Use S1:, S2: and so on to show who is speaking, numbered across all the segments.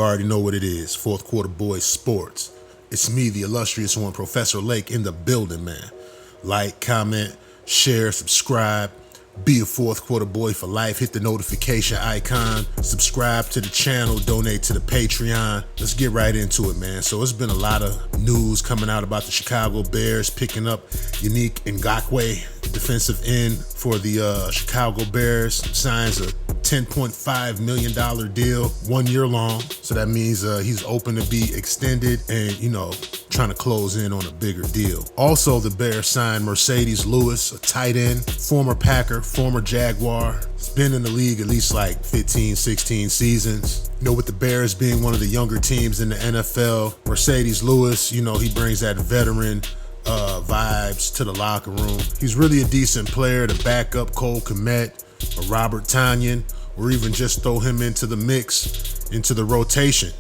S1: already know what it is. Fourth Quarter Boyz Sports. It's me, the illustrious one, Professor Lake, in the building, man. Like, comment, share, subscribe. Be a fourth quarter boy for life. Hit the notification icon. Subscribe to the channel. Donate to the Patreon. Let's get right into it, man. So it's been a lot of news coming out about the Chicago Bears picking up Yannick Ngakoue, defensive end for the Chicago Bears. Signs a $10.5 million deal, 1 year long. So that means he's open to be extended and, trying to close in on a bigger deal. Also, the Bears signed Mercedes Lewis, a tight end, former Packer, former Jaguar. He's been in the league at least like 15, 16 seasons. With the Bears being one of the younger teams in the NFL, Mercedes Lewis, he brings that veteran vibes to the locker room. He's really a decent player to back up Cole Kmet or Robert Tonyan, or even just throw him into the mix, into the rotation.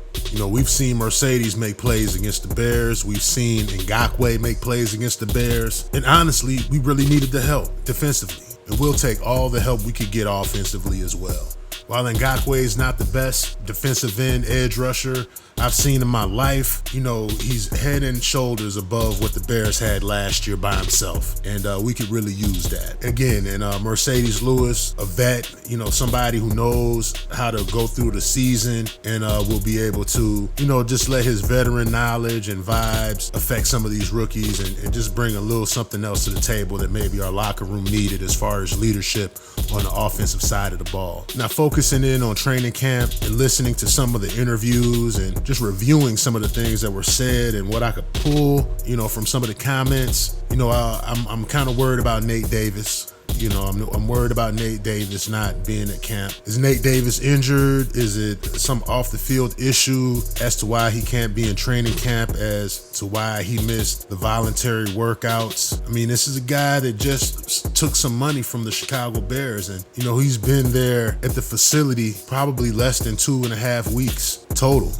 S1: We've seen Mercedes make plays against the Bears. We've seen Ngakoue make plays against the Bears. And honestly, we really needed the help defensively. And we'll take all the help we could get offensively as well. While Ngakoue is not the best defensive end edge rusher I've seen in my life, he's head and shoulders above what the Bears had last year by himself. And we could really use that. Again, and Mercedes Lewis, a vet, somebody who knows how to go through the season and will be able to, just let his veteran knowledge and vibes affect some of these rookies and just bring a little something else to the table that maybe our locker room needed as far as leadership on the offensive side of the ball. Now, focusing in on training camp and listening to some of the interviews and just reviewing some of the things that were said and what I could pull, from some of the comments. I'm kind of worried about Nate Davis. I'm worried about Nate Davis not being at camp. Is Nate Davis injured? Is it some off the field issue as to why he can't be in training camp, as to why he missed the voluntary workouts? This is a guy that just took some money from the Chicago Bears, and he's been there at the facility probably less than 2.5 weeks total,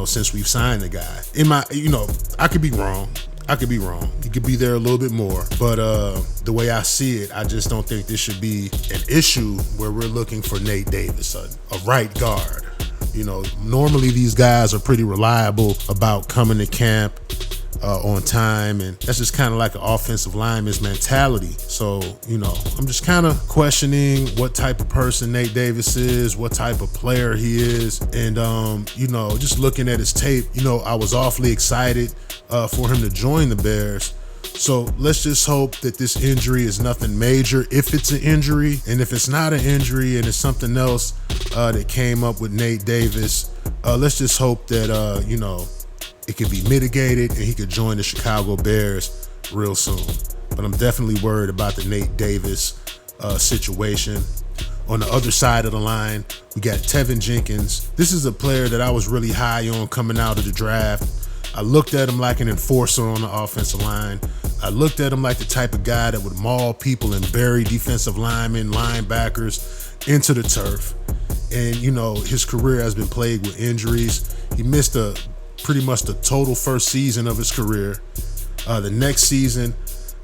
S1: since we've signed the guy. I could be wrong. He could be there a little bit more. But the way I see it, I just don't think this should be an issue where we're looking for Nate Davis, a right guard. Normally these guys are pretty reliable about coming to camp on time, and that's just kind of like an offensive lineman's mentality. So, I'm just kind of questioning what type of person Nate Davis is, what type of player he is, and just looking at his tape, I was awfully excited for him to join the Bears. So let's just hope that this injury is nothing major, if it's an injury, and if it's not an injury and it's something else that came up with Nate Davis, let's just hope that it could be mitigated and he could join the Chicago Bears real soon. But I'm definitely worried about the Nate Davis situation. On the other side of the line, we got Tevin Jenkins. This is a player that I was really high on coming out of the draft. I looked at him like an enforcer on the offensive line. I looked at him like the type of guy that would maul people and bury defensive linemen, linebackers into the turf. And, his career has been plagued with injuries. He missed pretty much the total first season of his career. The next season,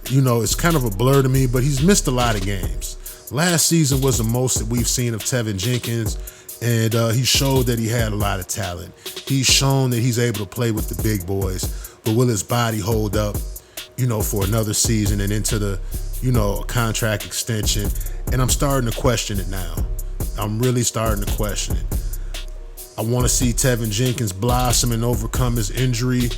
S1: it's kind of a blur to me, but he's missed a lot of games. Last season was the most that we've seen of Tevin Jenkins, and he showed that he had a lot of talent. He's shown that he's able to play with the big boys, but will his body hold up, for another season and into the, contract extension? And I'm starting to question it now. I'm really starting to question it. I want to see Tevin Jenkins blossom and overcome his injury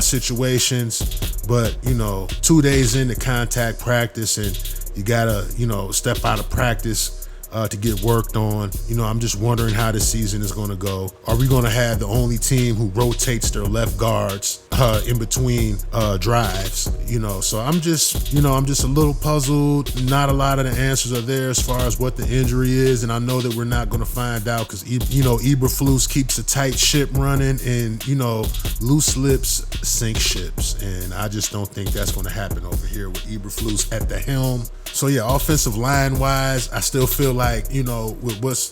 S1: situations, but 2 days into contact practice and you gotta step out of practice to get worked on. I'm just wondering how this season is going to go. Are we going to have the only team who rotates their left guards in between drives? So I'm just a little puzzled. Not a lot of the answers are there as far as what the injury is, and I know that we're not going to find out because Eberflus keeps a tight ship running, and loose lips sink ships, and I just don't think that's going to happen over here with Eberflus at the helm. So yeah, offensive line wise, I still feel like, with what's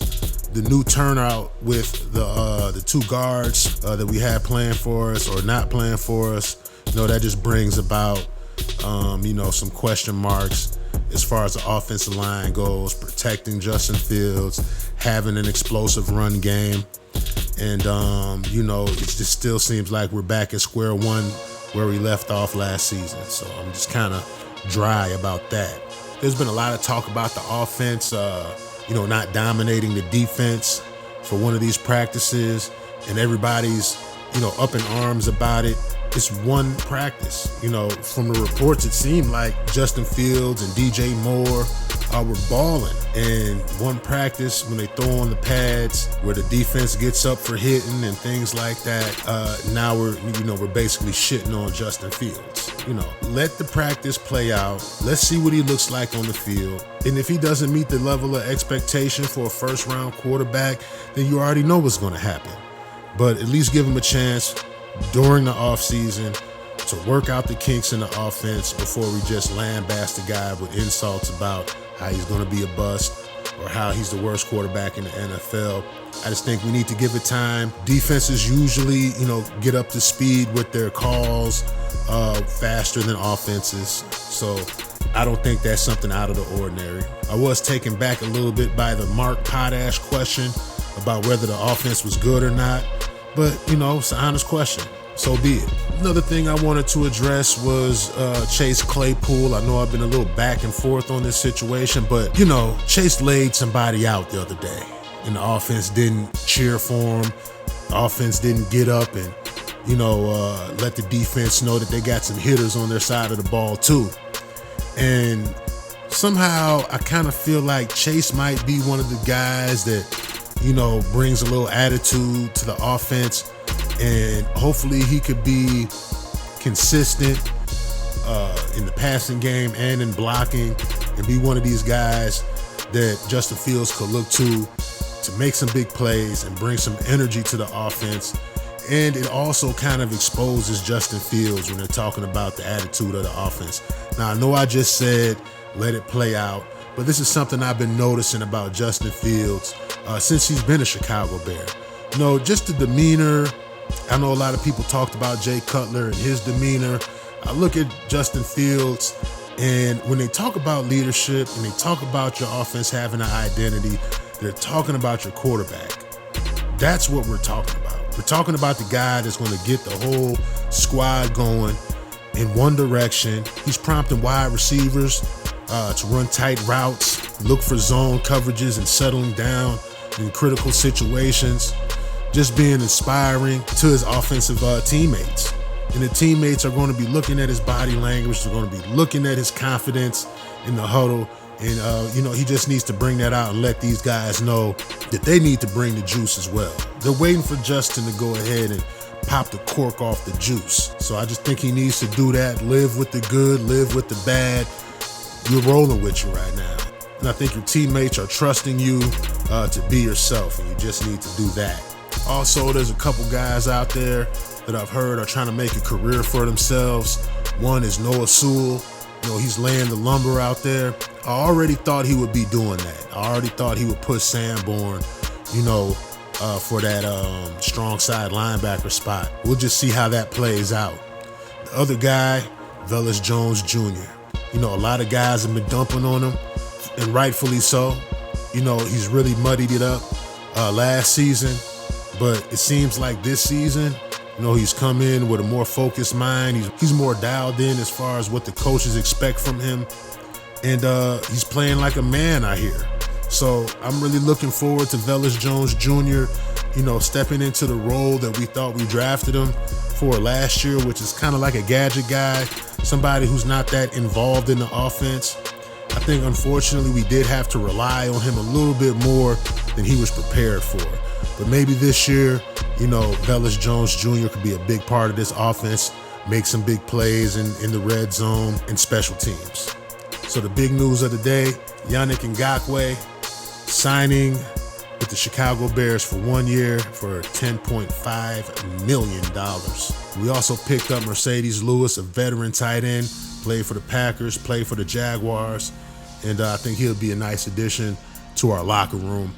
S1: the new turnout with the two guards that we had playing for us or not playing for us, that just brings about, some question marks as far as the offensive line goes, protecting Justin Fields, having an explosive run game. And, it just still seems like we're back at square one where we left off last season. So I'm just kind of dry about that. There's been a lot of talk about the offense, not dominating the defense for one of these practices, and everybody's, up in arms about it. It's one practice. From the reports, it seemed like Justin Fields and DJ Moore were balling. And one practice, when they throw on the pads, where the defense gets up for hitting and things like that, now we're basically shitting on Justin Fields. Let the practice play out. Let's see what he looks like on the field. And if he doesn't meet the level of expectation for a first-round quarterback, then you already know what's going to happen. But at least give him a chance during the offseason to work out the kinks in the offense before we just lambast the guy with insults about how he's going to be a bust or how he's the worst quarterback in the NFL. I just think we need to give it time. Defenses usually, get up to speed with their calls faster than offenses. So I don't think that's something out of the ordinary. I was taken back a little bit by the Mark Potash question about whether the offense was good or not. But, it's an honest question. So be it. Another thing I wanted to address was Chase Claypool. I know I've been a little back and forth on this situation, but, Chase laid somebody out the other day, and the offense didn't cheer for him. The offense didn't get up and, let the defense know that they got some hitters on their side of the ball too. And somehow I kind of feel like Chase might be one of the guys that, brings a little attitude to the offense, and hopefully he could be consistent in the passing game and in blocking and be one of these guys that Justin Fields could look to make some big plays and bring some energy to the offense. And it also kind of exposes Justin Fields when they're talking about the attitude of the offense. Now, I know I just said let it play out, but this is something I've been noticing about Justin Fields since he's been a Chicago Bear. Just the demeanor. I know a lot of people talked about Jay Cutler and his demeanor. I look at Justin Fields, and when they talk about leadership and they talk about your offense having an identity, they're talking about your quarterback. That's what we're talking about. We're talking about the guy that's going to get the whole squad going in one direction. He's prompting wide receivers to run tight routes, look for zone coverages and settling down in critical situations, just being inspiring to his offensive teammates. And the teammates are going to be looking at his body language. They're going to be looking at his confidence in the huddle. And, he just needs to bring that out and let these guys know that they need to bring the juice as well. They're waiting for Justin to go ahead and pop the cork off the juice. So I just think he needs to do that. Live with the good, live with the bad. We're rolling with you right now. And I think your teammates are trusting you to be yourself, and you just need to do that. Also, there's a couple guys out there that I've heard are trying to make a career for themselves. One is Noah Sewell. He's laying the lumber out there. I already thought he would be doing that. I already thought he would push Sanborn, for that strong side linebacker spot. We'll just see how that plays out. The other guy, Velus Jones Jr. A lot of guys have been dumping on him, and rightfully so. He's really muddied it up last season, but it seems like this season, he's come in with a more focused mind. He's more dialed in as far as what the coaches expect from him, and he's playing like a man, I hear. So I'm really looking forward to Velus Jones Jr., stepping into the role that we thought we drafted him for last year, which is kind of like a gadget guy, somebody who's not that involved in the offense. I think, unfortunately, we did have to rely on him a little bit more than he was prepared for. But maybe this year, Velus Jones Jr. could be a big part of this offense, make some big plays in the red zone and special teams. So the big news of the day, Yannick Ngakoue signing with the Chicago Bears for 1 year for $10.5 million. We also picked up Mercedes Lewis, a veteran tight end, played for the Packers, played for the Jaguars, and I think he'll be a nice addition to our locker room.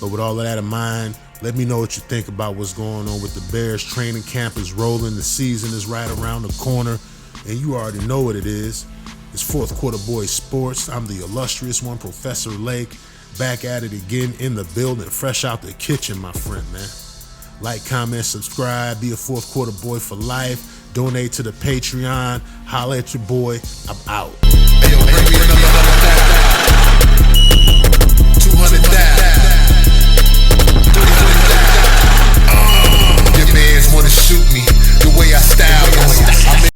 S1: But with all of that in mind, let me know what you think about what's going on with the Bears. Training camp is rolling. The season is right around the corner, and you already know what it is. It's Fourth Quarter Boyz Sports. I'm the illustrious one, Professor Lake, back at it again in the building, fresh out the kitchen, my friend, man. Like, comment, subscribe, be a fourth quarter boy for life. Donate to the Patreon. Holla at your boy. I'm out. Hey, yo, bring me another